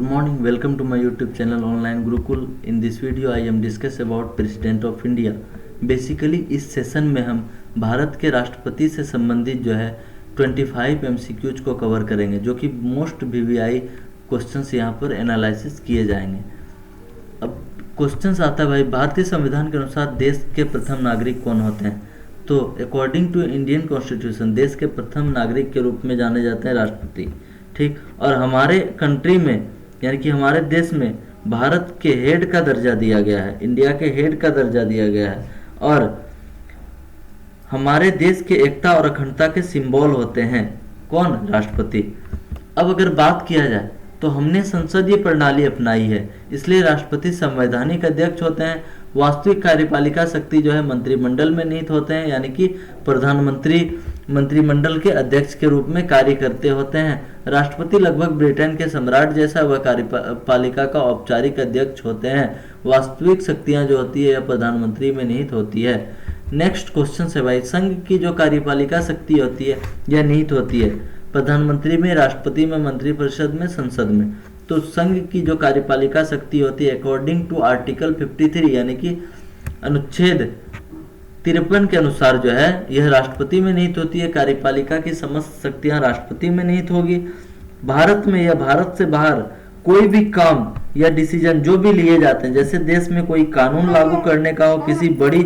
morning, welcome to my YouTube channel Online Gurukul. In this video I am discuss about President of India. Basically इस session में हम भारत के राष्ट्रपति से संबंधित जो है 25 MCQs को कवर करेंगे, जो कि मोस्ट VVI क्वेश्चंस यहाँ पर एनालिसिस किए जाएंगे। अब क्वेश्चंस आता है भाई, भारतीय संविधान के अनुसार देश के प्रथम नागरिक कौन होते हैं? तो अकॉर्डिंग टू इंडियन कॉन्स्टिट्यूशन देश के प्रथम नागरिक के रूप में जाने जाते हैं राष्ट्रपति, ठीक। और हमारे कंट्री में यानी कि हमारे देश में भारत के हेड का दर्जा दिया गया है, इंडिया के हेड का दर्जा दिया गया है, और हमारे देश के एकता और अखंडता के सिंबल होते हैं कौन? राष्ट्रपति। अब अगर बात किया जाए तो हमने संसदीय प्रणाली अपनाई है, इसलिए राष्ट्रपति संवैधानिक अध्यक्ष होते हैं। वास्तविक कार्यपालिका शक्ति जो है मंत्रिमंडल में निहित होते हैं, यानी कि प्रधानमंत्री मंत्रिमंडल के अध्यक्ष के रूप में कार्य करते होते हैं। राष्ट्रपति लगभग ब्रिटेन के सम्राट जैसा वह कार्यपालिका का औपचारिक अध्यक्ष होते हैं। वास्तविक शक्तियां जो होती है यह प्रधानमंत्री में निहित होती है। नेक्स्ट क्वेश्चन है भाई, संघ की जो कार्यपालिका शक्ति होती है यह निहित होती है प्रधानमंत्री में, राष्ट्रपति में, मंत्रिपरिषद में, संसद में। तो संघ की जो कार्यपालिका शक्ति होती है अकॉर्डिंग टू आर्टिकल 53 यानी कि अनुच्छेद 53 के अनुसार जो है यह राष्ट्रपति में निहित होती है। कार्यपालिका की समस्त शक्तियां राष्ट्रपति में निहित होगी। भारत में या भारत से बाहर कोई भी काम या डिसीजन जो भी लिए जाते हैं, जैसे देश में कोई कानून लागू करने का हो, किसी बड़ी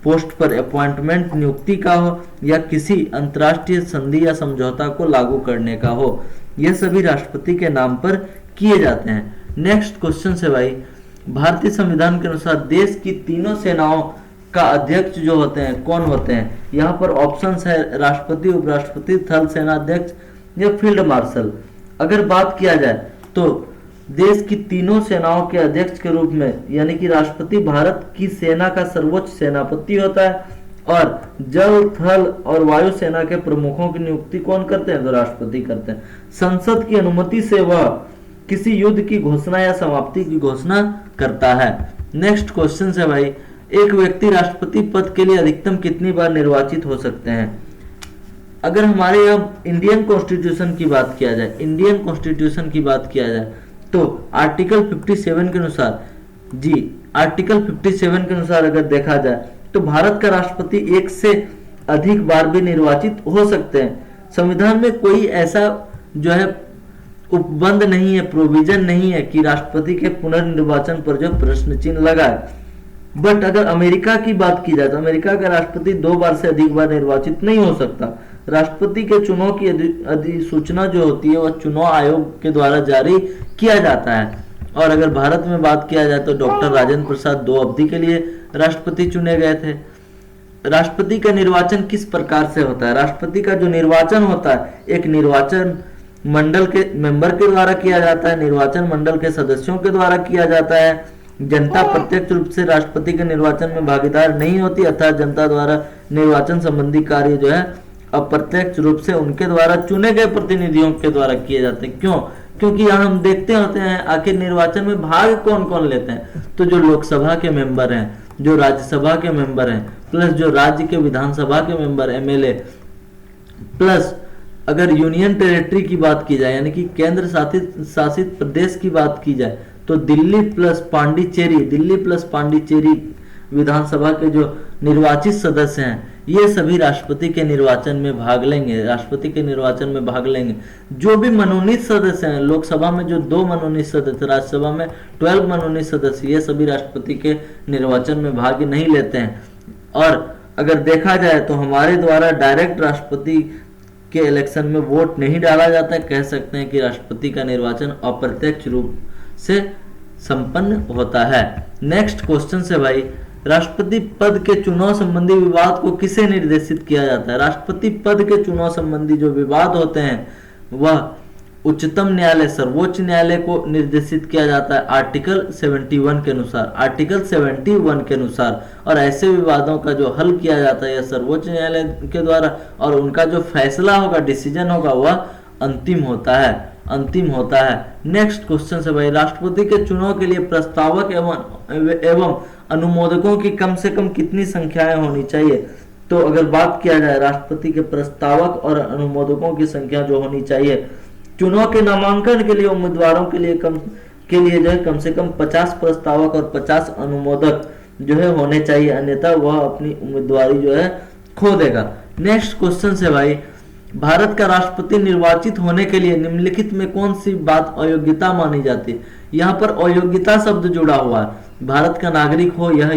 पोस्ट पर अपॉइंटमेंट नियुक्ति का हो, या किसी अंतर्राष्ट्रीय संधि या समझौता को लागू करने का हो, यह सभी राष्ट्रपति के नाम पर किए जाते हैं। नेक्स्ट क्वेश्चन है भाई, भारतीय संविधान के अनुसार देश की तीनों सेनाओं का अध्यक्ष जो होते हैं कौन होते हैं? यहाँ पर ऑप्शंस है राष्ट्रपति, उपराष्ट्रपति, थल सेना अध्यक्ष या फील्ड मार्शल। अगर बात किया जाए तो देश की तीनों सेनाओं के अध्यक्ष के रूप में यानी कि राष्ट्रपति भारत की सेना का सर्वोच्च सेनापति होता है, और जल, थल और वायु सेना के प्रमुखों की नियुक्ति कौन करते हैं? तो राष्ट्रपति करते हैं। संसद की अनुमति से वह किसी युद्ध की घोषणा या समाप्ति की घोषणा करता है। नेक्स्ट क्वेश्चन है भाई, एक व्यक्ति राष्ट्रपति पद के लिए अधिकतम कितनी बार निर्वाचित हो सकते हैं? अगर हमारे यहाँ इंडियन कॉन्स्टिट्यूशन की बात किया जाए, इंडियन कॉन्स्टिट्यूशन की बात किया जाए तो आर्टिकल 57 के अनुसार, जी आर्टिकल 57 के अनुसार अगर देखा जाए तो भारत का राष्ट्रपति एक से अधिक बार भी निर्वाचित हो सकते हैं। संविधान में कोई ऐसा जो है उपबंध नहीं है, प्रोविजन नहीं है कि राष्ट्रपति के पुनर्निर्वाचन पर जो प्रश्न चिन्ह लगा है। बट अगर अमेरिका की बात की जाए तो अमेरिका का राष्ट्रपति 2 बार से अधिक बार निर्वाचित नहीं हो सकता। राष्ट्रपति के चुनाव की अधिसूचना जो होती है वह चुनाव आयोग के द्वारा जारी किया जाता है। और अगर भारत में बात किया जाए तो डॉक्टर राजेंद्र प्रसाद 2 अवधि के लिए राष्ट्रपति चुने गए थे। राष्ट्रपति का निर्वाचन किस प्रकार से होता है? राष्ट्रपति का जो निर्वाचन होता है एक निर्वाचन मंडल के मेंबर के द्वारा किया जाता है, निर्वाचन मंडल के सदस्यों के द्वारा किया जाता है। जनता प्रत्यक्ष रूप से राष्ट्रपति के निर्वाचन में भागीदार नहीं होती, अर्थात जनता द्वारा निर्वाचन संबंधी कार्य जो है अप्रत्यक्ष रूप से उनके द्वारा चुने गए प्रतिनिधियों के द्वारा किए जाते हैं। क्यों? क्योंकि यहाँ हम देखते होते हैं आखिर निर्वाचन में भाग कौन कौन लेते हैं। तो जो लोकसभा के मेंबर हैं, जो राज्यसभा के मेंबर हैं, प्लस जो राज्य के विधानसभा के मेंबर MLA, प्लस अगर यूनियन टेरिटरी की बात की जाए यानी कि केंद्र शासित प्रदेश की बात की जाए तो दिल्ली प्लस पांडिचेरी विधानसभा के जो निर्वाचित सदस्य हैं ये सभी राष्ट्रपति के निर्वाचन में भाग लेंगे, राष्ट्रपति के निर्वाचन में भाग लेंगे। जो भी मनोनीत सदस्य हैं, लोकसभा में जो 2 मनोनीत सदस्य, राज्यसभा में 12 मनोनीत सदस्य, ये सभी राष्ट्रपति के निर्वाचन में भाग नहीं लेते हैं। और अगर देखा जाए तो हमारे द्वारा डायरेक्ट राष्ट्रपति के इलेक्शन में वोट नहीं डाला जाता है। कह सकते हैं कि राष्ट्रपति का निर्वाचन अप्रत्यक्ष रूप से संपन्न होता है। नेक्स्ट क्वेश्चन से भाई, राष्ट्रपति पद के चुनाव संबंधी विवाद को किसे निर्देशित किया जाता है? राष्ट्रपति पद के चुनाव संबंधी जो विवाद होते हैं वह उच्चतम न्यायालय, सर्वोच्च न्यायालय को निर्देशित किया जाता है आर्टिकल 71 के अनुसार, आर्टिकल 71 के अनुसार। और ऐसे विवादों का जो हल किया जाता है यह सर्वोच्च न्यायालय के द्वारा, और उनका जो फैसला होगा, डिसीजन होगा, वह अंतिम होता है। नेक्स्ट क्वेश्चन है भाई, राष्ट्रपति के चुनाव के लिए प्रस्तावक एवं अनुमोदकों की कम से कम कितनी संख्याएं होनी चाहिए? तो अगर बात किया जाए राष्ट्रपति के प्रस्तावक और अनुमोदकों की संख्या जो होनी चाहिए चुनाव के नामांकन के लिए उम्मीदवारों के लिए जो है कम से कम 50 प्रस्तावक और 50 अनुमोदक जो है होने चाहिए, अन्यथा वह अपनी उम्मीदवारी जो है खो देगा। नेक्स्ट क्वेश्चन है भाई, भारत का राष्ट्रपति निर्वाचित होने के लिए निम्नलिखित में कौन सी बात अयोग्यता मानी जाती है? यहाँ पर अयोग्यता शब्द जुड़ा हुआ है। भारत का नागरिक हो, यह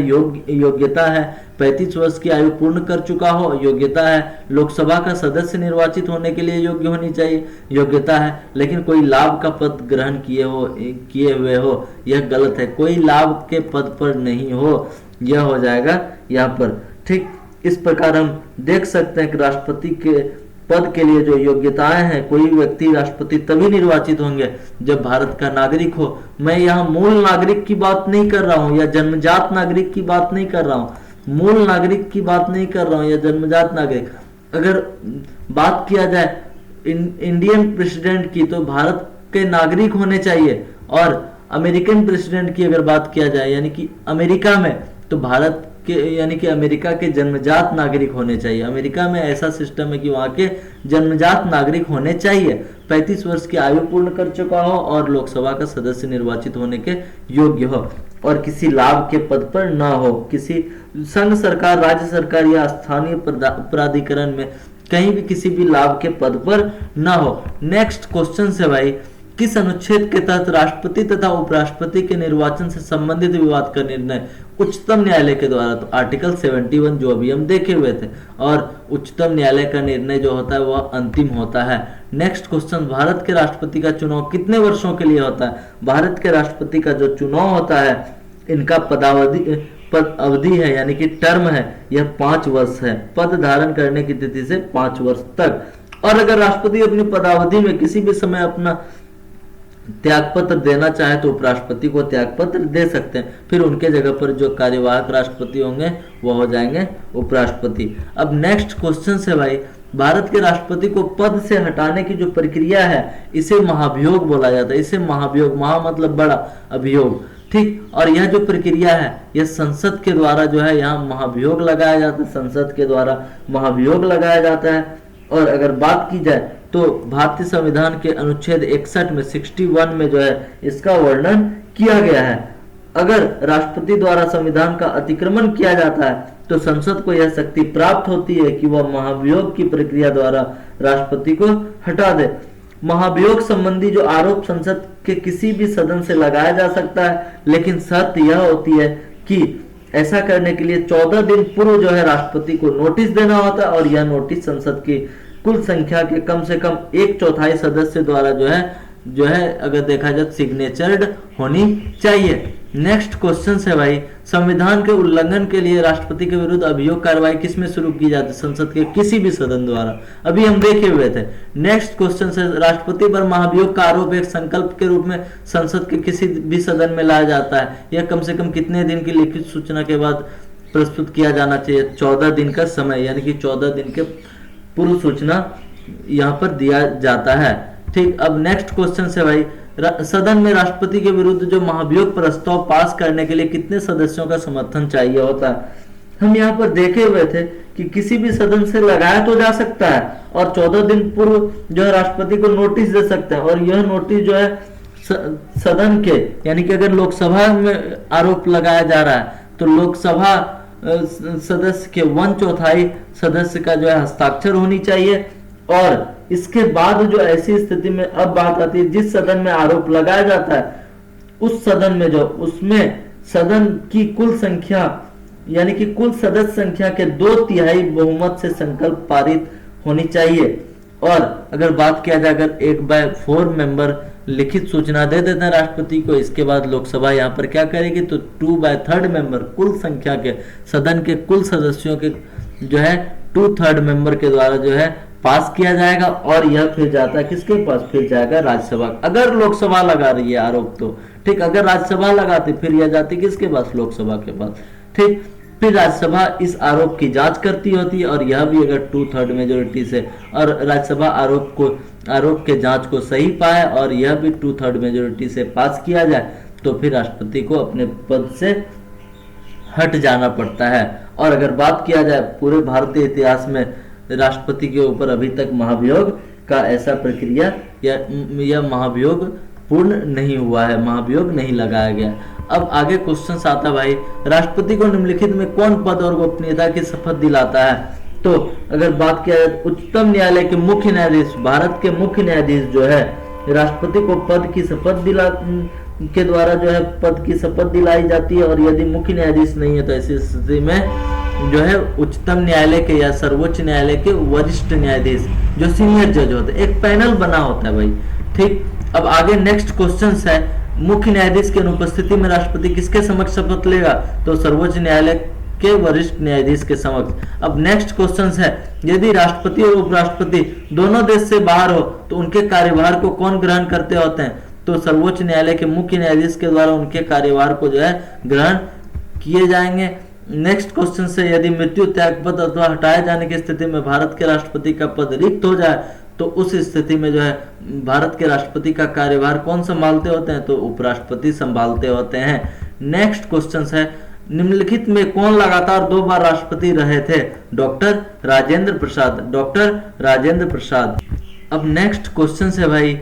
योग्यता है। 35 वर्ष की आयु पूर्ण कर चुका हो, योग्यता है। लोकसभा का सदस्य निर्वाचित होने के लिए योग्य होनी चाहिए, योग्यता है। लेकिन कोई लाभ का पद ग्रहण किए हुए हो, यह गलत है। कोई लाभ के पद पर नहीं हो, यह हो जाएगा यहाँ पर। ठीक इस प्रकार हम देख सकते हैं कि राष्ट्रपति के पद के लिए जो योग्यताएं हैं, कोई व्यक्ति राष्ट्रपति तभी निर्वाचित होंगे जब भारत का नागरिक हो। मैं यहाँ मूल नागरिक की बात नहीं कर रहा हूँ या जन्मजात नागरिक की बात नहीं कर रहा हूँ, मूल नागरिक की बात नहीं कर रहा हूँ या जन्मजात नागरिक। अगर बात किया जाए इंडियन प्रेसिडेंट की, तो भारत के नागरिक होने चाहिए। और अमेरिकन प्रेसिडेंट की अगर बात किया जाए यानी कि अमेरिका में, तो भारत के यानी कि अमेरिका के जन्मजात नागरिक होने चाहिए। अमेरिका में ऐसा सिस्टम है कि वहाँ के जन्मजात नागरिक होने चाहिए, 35 वर्ष की आयु पूर्ण कर चुका हो और लोकसभा का सदस्य निर्वाचित होने के योग्य हो और किसी लाभ के पद पर ना हो। किसी संघ सरकार, राज्य सरकार या स्थानीय प्राधिकरण में कहीं भी किसी भी लाभ के पद पर ना हो। नेक्स्ट क्वेश्चन है भाई, किस अनुच्छेद के तहत राष्ट्रपति तथा उपराष्ट्रपति के निर्वाचन से संबंधित विवाद का निर्णय उच्चतम न्यायालय के द्वारा, तो आर्टिकल 71 जो अभी हम देखे हुए थे, और उच्चतम न्यायालय का निर्णय जो होता है वह अंतिम होता है। नेक्स्ट क्वेश्चन, भारत के राष्ट्रपति का चुनाव कितने वर्षों के लिए होता है? भारत के राष्ट्रपति का जो चुनाव होता है, इनका पद अवधि है यानी कि टर्म है, यह 5 वर्ष है। पद धारण करने की तिथि से 5 वर्ष तक। और अगर राष्ट्रपति अपनी पदावधि में किसी भी समय अपना त्यागपत्र देना चाहे तो उपराष्ट्रपति को त्यागपत्र दे सकते हैं। फिर उनके जगह पर जो कार्यवाहक राष्ट्रपति होंगे वो हो जाएंगे उपराष्ट्रपति। अब नेक्स्ट क्वेश्चन है भाई, भारत के राष्ट्रपति को पद से हटाने की जो प्रक्रिया है, इसे महाभियोग बोला जाता है। इसे महाभियोग, महा मतलब बड़ा, अभियोग, ठीक। और यह जो प्रक्रिया है, यह संसद के द्वारा जो है यहाँ महाभियोग लगाया जाता है, संसद के द्वारा महाभियोग लगाया जाता है। और अगर बात की जाए तो भारतीय संविधान के अनुच्छेद 61 में 61 में जो है इसका वर्णन किया गया है। अगर राष्ट्रपति द्वारा संविधान का अतिक्रमण किया जाता है तो संसद को यह शक्ति प्राप्त होती है कि वह महाभियोग की प्रक्रिया द्वारा राष्ट्रपति को हटा दे। महाभियोग संबंधी जो आरोप संसद के किसी भी सदन से लगाया जा सकता है, लेकिन शर्त यह होती है कि ऐसा करने के लिए 14 दिन पूर्व जो है राष्ट्रपति को नोटिस देना होता है, और यह नोटिस संसद की कुल संख्या के कम से कम 1/4 सदस्य द्वारा जो है अगर देखा जाए सिग्नेचर्ड होनी चाहिए। नेक्स्ट क्वेश्चन है भाई, संविधान के उल्लंघन के लिए राष्ट्रपति के विरुद्ध अभियोग कार्रवाई किसमें शुरू की जाती है? संसद के किसी भी सदन द्वारा, अभी हम देखे हुए थे। नेक्स्ट क्वेश्चन है, राष्ट्रपति पर महाभियोग का आरोप एक संकल्प के रूप में संसद के किसी भी सदन में लाया जाता है। यह कम से कम कितने दिन की लिखित सूचना के बाद प्रस्तुत किया जाना चाहिए? 14 दिन का समय, यानी कि 14 दिन के पूर्व सूचना यहाँ पर दिया जाता है। ठीक। अब नेक्स्ट क्वेश्चन है भाई, सदन में राष्ट्रपति के विरुद्ध जो महाभियोग प्रस्ताव पास करने के लिए कितने सदस्यों का समर्थन चाहिए होता है? हम यहाँ पर देखे हुए थे कि किसी भी सदन से लगाया तो जा सकता है और 14 दिन पूर्व जो है राष्ट्रपति को नोटिस दे सकते हैं, और यह नोटिस जो है सदन के, यानी कि अगर लोकसभा में आरोप लगाया जा रहा है तो लोकसभा सदस्य के 1/4 सदस्य का जो है हस्ताक्षर होनी चाहिए। और इसके बाद जो ऐसी स्थिति में अब बात आती है, जिस सदन में आरोप लगाया जाता है उस सदन में जो उसमें सदन की कुल संख्या यानी कि कुल सदस्य संख्या के 2/3 बहुमत से संकल्प पारित होनी चाहिए। और अगर बात किया जाए, अगर 1/4 मेंबर लिखित सूचना दे देते हैं राष्ट्रपति को, इसके बाद लोकसभा यहाँ पर क्या करेगी, तो 2/3 मेंबर कुल संख्या के सदन के कुल सदस्यों के जो है 2/3 मेंबर के द्वारा जो है पास किया जाएगा, और यह फिर जाता है किसके पास? फिर जाएगा राज्यसभा। अगर लोकसभा लगा रही है आरोप तो ठीक, अगर राज्यसभा लगाती फिर यह जाती किसके पास? लोकसभा के पास। ठीक। फिर राज्यसभा इस आरोप की जांच करती होती है, और यह भी अगर 2/3 मेजोरिटी से, और राज्यसभा आरोप के जांच को सही पाए और यह भी 2/3 मेजोरिटी से पास किया जाए, तो फिर राष्ट्रपति को अपने पद से हट जाना पड़ता है। और अगर बात किया जाए पूरे भारतीय इतिहास में राष्ट्रपति के ऊपर अभी तक महाभियोग का ऐसा प्रक्रिया या महाभियोग पूर्ण नहीं हुआ है, महाभियोग नहीं लगाया गया। अब आगे क्वेश्चन आता है भाई, राष्ट्रपति को निम्नलिखित में कौन पद और गोपनीयता की शपथ दिलाता है? तो अगर बात किया जाए उच्चतम न्यायालय के मुख्य न्यायाधीश, भारत के मुख्य न्यायाधीश जो है राष्ट्रपति को पद की शपथ के द्वारा जो है पद की शपथ दिलाई जाती है। और यदि मुख्य न्यायाधीश नहीं है तो ऐसी स्थिति में जो है उच्चतम न्यायालय के या सर्वोच्च न्यायालय के वरिष्ठ न्यायाधीश जो सीनियर जज होते हैं, एक पैनल बना होता है भाई। ठीक, अब आगे नेक्स्ट क्वेश्चन है, मुख्य न्यायाधीश की अनुपस्थिति में राष्ट्रपति किसके समक्ष शपथ लेगा? तो सर्वोच्च न्यायालय के वरिष्ठ न्यायाधीश के समक्ष। अब नेक्स्ट क्वेश्चन है, यदि राष्ट्रपति और उपराष्ट्रपति दोनों देश से बाहर हो तो उनके कार्यभार को कौन ग्रहण करते होते हैं? तो सर्वोच्च न्यायालय के मुख्य न्यायाधीश के द्वारा उनके कार्यभार को जो है ग्रहण किए जाएंगे। नेक्स्ट क्वेश्चन से, यदि मृत्यु, त्यागपत्र अथवा हटाए जाने की स्थिति में भारत के राष्ट्रपति का पद रिक्त हो जाए तो उस स्थिति में जो है भारत के राष्ट्रपति का कार्यभार कौन संभालते होते हैं? तो उपराष्ट्रपति संभालते होते हैं। नेक्स्ट क्वेश्चन है, निम्नलिखित में कौन लगातार 2 बार राष्ट्रपति रहे थे? Doctor Rajendra Prasad, doctor Rajendra Prasad. अब नेक्स्ट क्वेश्चन है भाई,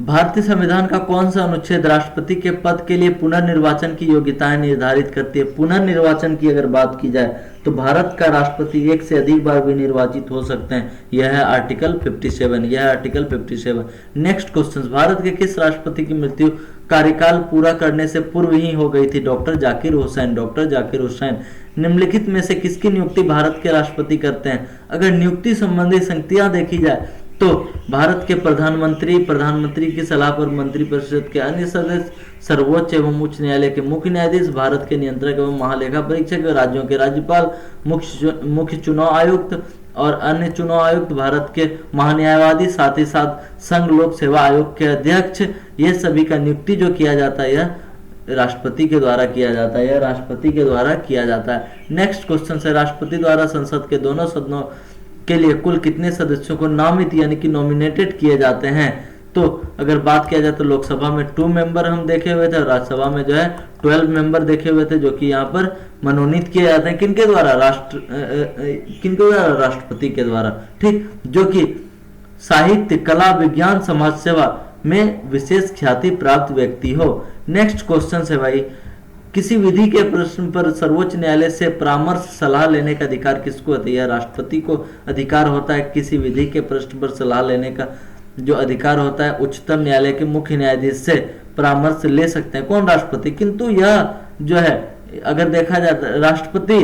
भारतीय संविधान का कौन सा अनुच्छेद राष्ट्रपति के पद के लिए पुनर्निर्वाचन की योग्यताएं निर्धारित करती है? पुनर्निर्वाचन की अगर बात की जाए तो भारत का राष्ट्रपति 1 से अधिक बार भी निर्वाचित हो सकते हैं, यह है आर्टिकल 57, यह है आर्टिकल 57। नेक्स्ट क्वेश्चन, भारत के किस राष्ट्रपति की मृत्यु कार्यकाल पूरा करने से पूर्व ही हो गई थी? Doctor Zakir Hussain, doctor Zakir Hussain. निम्नलिखित में से किसकी नियुक्ति भारत के राष्ट्रपति करते हैं? अगर नियुक्ति संबंधी संगतियां देखी जाए तो भारत के प्रधानमंत्री की सलाह पर मंत्रिपरिषद के अन्य सदस्य, सर्वोच्च एवं उच्च न्यायालय के मुख्य न्यायाधीश, भारत के नियंत्रक एवं महालेखा परीक्षक, राज्यों के राज्यपाल, मुख्य चुनाव आयुक्त और अन्य चुनाव आयुक्त, भारत के महान्यायवादी, साथ ही साथ संघ लोक सेवा आयोग के अध्यक्ष, ये सभी का नियुक्ति जो किया जाता है यह राष्ट्रपति के द्वारा किया जाता है, यह राष्ट्रपति के द्वारा किया जाता है। नेक्स्ट क्वेश्चन है, राष्ट्रपति द्वारा संसद के दोनों सदनों के लिए कुल कितने सदस्यों को नामित यानी कि नॉमिनेटेड किए जाते हैं? तो अगर बात किया जाए तो लोकसभा में 2 मेंबर हम देखे हुए थे और राज्यसभा में जो है 12 मेंबर देखे हुए थे, जो कि यहाँ पर मनोनीत किए जाते हैं किनके द्वारा? राष्ट्रपति के द्वारा। ठीक, जो कि साहित्य, कला, विज्ञान, समाज सेवा में विशेष ख्याति प्राप्त व्यक्ति हो। नेक्स्ट क्वेश्चन है भाई, किसी विधि के प्रश्न पर सर्वोच्च न्यायालय से परामर्श सलाह लेने का अधिकार किसको होता है? राष्ट्रपति को अधिकार होता है किसी विधि के प्रश्न पर सलाह लेने का जो अधिकार होता है उच्चतम न्यायालय के मुख्य न्यायाधीश से परामर्श ले सकते हैं कौन? राष्ट्रपति। किंतु यह जो है अगर देखा जाता है राष्ट्रपति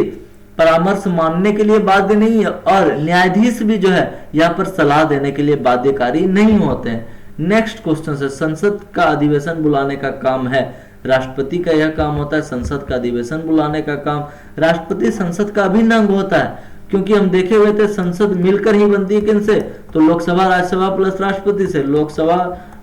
परामर्श मानने के लिए बाध्य नहीं है और न्यायाधीश भी जो है यहाँ पर सलाह देने के लिए बाध्यकारी नहीं होते हैं। नेक्स्ट क्वेश्चन है, संसद का अधिवेशन बुलाने का काम है राष्ट्रपति का, यह काम होता है संसद का अधिवेशन बुलाने का काम। राष्ट्रपति संसद का अभिन्न अंग होता है, क्योंकि हम देखे हुए थे संसद मिलकर ही बनती है किनसे? तो लोकसभा राज्यसभा प्लस राष्ट्रपति से, लोकसभा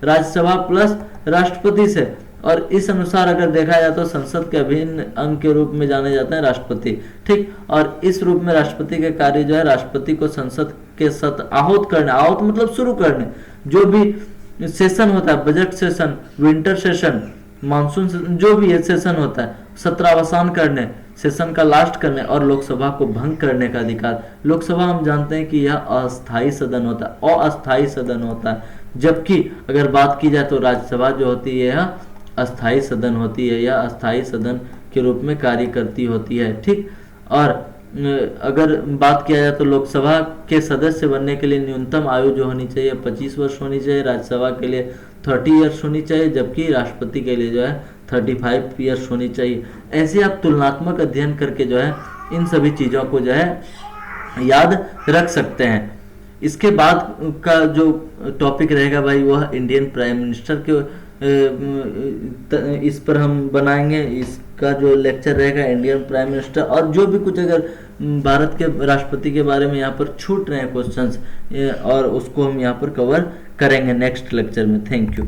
राज्यसभा प्लस राष्ट्रपति से। और इस अनुसार अगर देखा जाए तो संसद के अभिन्न अंग के रूप में जाने जाते हैं राष्ट्रपति। ठीक, और इस रूप में राष्ट्रपति के कार्य जो है राष्ट्रपति को संसद के सत्र आहूत करने, आहूत मतलब शुरू करने, जो भी सेशन होता है, budget session, winter session, monsoon जो भी सेशन होता है, सत्रावसान करने, सेशन का लास्ट करने और लोकसभा को भंग करने का अधिकार। लोकसभा हम जानते हैं कि यह अस्थायी सदन होता है, अस्थायी सदन होता है, जबकि अगर बात की जाए तो राज्यसभा जो होती है यह अस्थायी सदन होती है, यह अस्थायी सदन के रूप में कार्य करती होती है। ठीक, और अगर बात किया जाए तो लोकसभा के सदस्य बनने के लिए न्यूनतम आयु जो होनी चाहिए 25 वर्ष होनी चाहिए, राज्यसभा के लिए 30 ईयर्स होनी चाहिए, जबकि राष्ट्रपति के लिए जो है 35 ईयर्स होनी चाहिए। ऐसे आप तुलनात्मक अध्ययन करके जो है इन सभी चीज़ों को जो है याद रख सकते हैं। इसके बाद का जो टॉपिक रहेगा भाई वह इंडियन प्राइम मिनिस्टर के इस पर हम बनाएंगे, इसका जो लेक्चर रहेगा इंडियन प्राइम मिनिस्टर, और जो भी कुछ अगर भारत के राष्ट्रपति के बारे में यहाँ पर छूट रहे हैं क्वेश्चंस और उसको हम यहाँ पर कवर करेंगे नेक्स्ट लेक्चर में। Thank you.